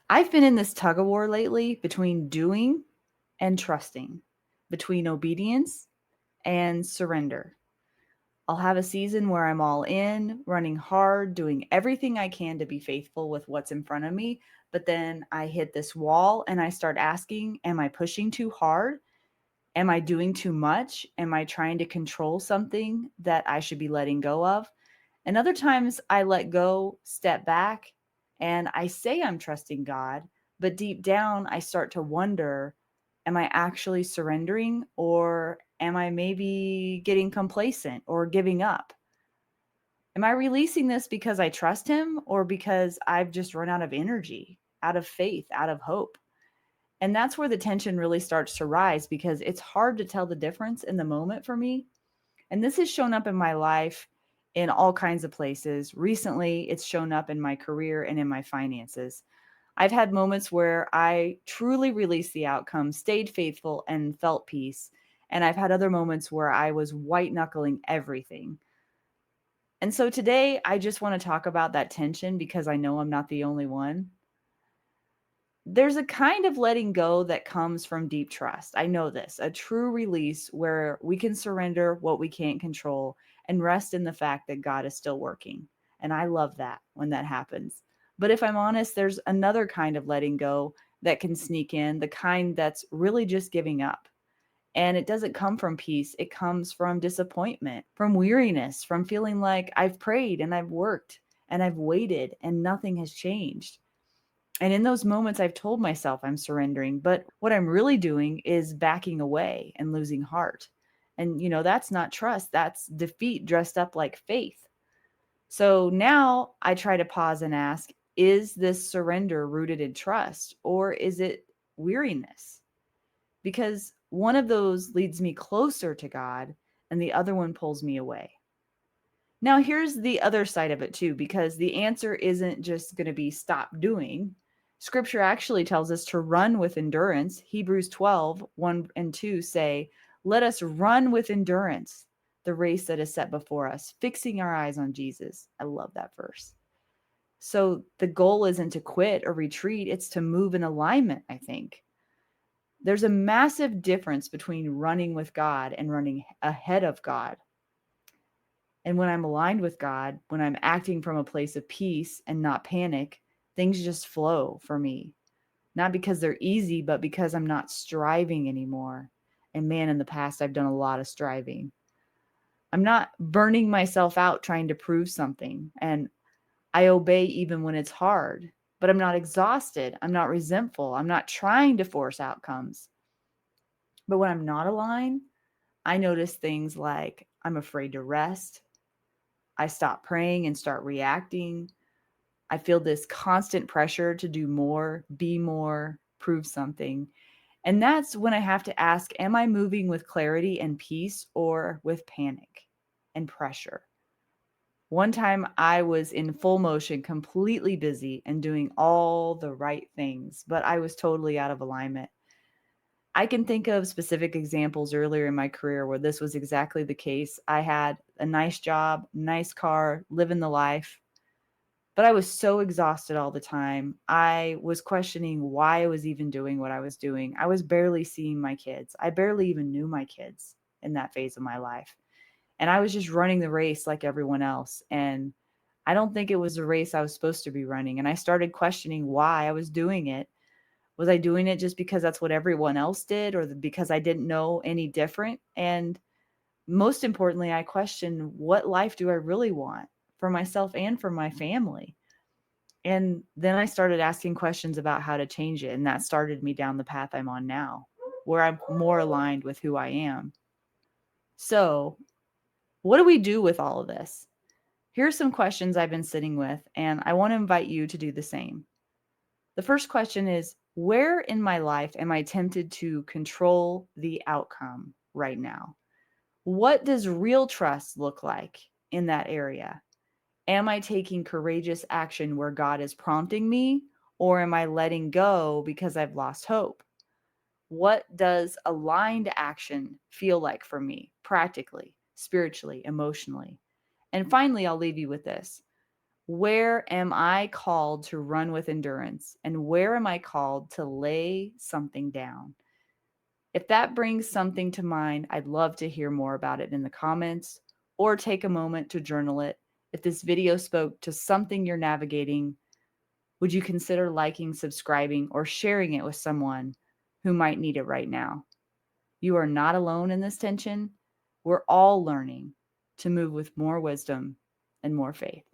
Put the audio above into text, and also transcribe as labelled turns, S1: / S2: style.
S1: I've been in this tug of war lately between doing and trusting, between obedience and surrender. I'll have a season where I'm all in, running hard, doing everything I can to be faithful with what's in front of me. But then I hit this wall and I start asking, am I pushing too hard? Am I doing too much? Am I trying to control something that I should be letting go of? And other times I let go, step back, and I say I'm trusting God, but deep down I start to wonder, am I actually surrendering, or am I maybe getting complacent or giving up? Am I releasing this because I trust Him or because I've just run out of energy, out of faith, out of hope? And that's where the tension really starts to rise because it's hard to tell the difference in the moment for me. And this has shown up in my life in all kinds of places. Recently, it's shown up in my career and in my finances. I've had moments where I truly released the outcome, stayed faithful, and felt peace. And I've had other moments where I was white knuckling everything. And so today, I just want to talk about that tension because I know I'm not the only one. There's a kind of letting go that comes from deep trust. I know this, a true release where we can surrender what we can't control and rest in the fact that God is still working. And I love that when that happens. But if I'm honest, there's another kind of letting go that can sneak in, the kind that's really just giving up. And it doesn't come from peace, it comes from disappointment, from weariness, from feeling like I've prayed and I've worked and I've waited and nothing has changed. And in those moments, I've told myself I'm surrendering, but what I'm really doing is backing away and losing heart. And, that's not trust, that's defeat dressed up like faith. So now I try to pause and ask, is this surrender rooted in trust or is it weariness? Because one of those leads me closer to God and the other one pulls me away. Now, here's the other side of it too, because the answer isn't just going to be stop doing. Scripture actually tells us to run with endurance. Hebrews 12:1 and 2 say, let us run with endurance the race that is set before us, fixing our eyes on Jesus. I love that verse. So the goal isn't to quit or retreat, it's to move in alignment, I think. There's a massive difference between running with God and running ahead of God. And when I'm aligned with God, when I'm acting from a place of peace and not panic, things just flow for me. Not because they're easy, but because I'm not striving anymore. And man, in the past, I've done a lot of striving. I'm not burning myself out trying to prove something. And I obey even when it's hard, but I'm not exhausted. I'm not resentful. I'm not trying to force outcomes. But when I'm not aligned, I notice things like I'm afraid to rest. I stop praying and start reacting. I feel this constant pressure to do more, be more, prove something. And that's when I have to ask, am I moving with clarity and peace or with panic and pressure? One time I was in full motion, completely busy and doing all the right things, but I was totally out of alignment. I can think of specific examples earlier in my career where this was exactly the case. I had a nice job, nice car, living the life, but I was so exhausted all the time. I was questioning why I was even doing what I was doing. I was barely seeing my kids. I barely even knew my kids in that phase of my life. And I was just running the race like everyone else. And I don't think it was a race I was supposed to be running. And I started questioning why I was doing it. Was I doing it just because that's what everyone else did or because I didn't know any different? And most importantly, I questioned, what life do I really want for myself and for my family? And then I started asking questions about how to change it. And that started me down the path I'm on now, where I'm more aligned with who I am. So, what do we do with all of this? Here are some questions I've been sitting with, and I want to invite you to do the same. The first question is, where in my life am I tempted to control the outcome right now? What does real trust look like in that area? Am I taking courageous action where God is prompting me, or am I letting go because I've lost hope? What does aligned action feel like for me, practically, spiritually, emotionally? And finally, I'll leave you with this. Where am I called to run with endurance? And where am I called to lay something down? If that brings something to mind, I'd love to hear more about it in the comments or take a moment to journal it. If this video spoke to something you're navigating, would you consider liking, subscribing, or sharing it with someone who might need it right now? You are not alone in this tension. We're all learning to move with more wisdom and more faith.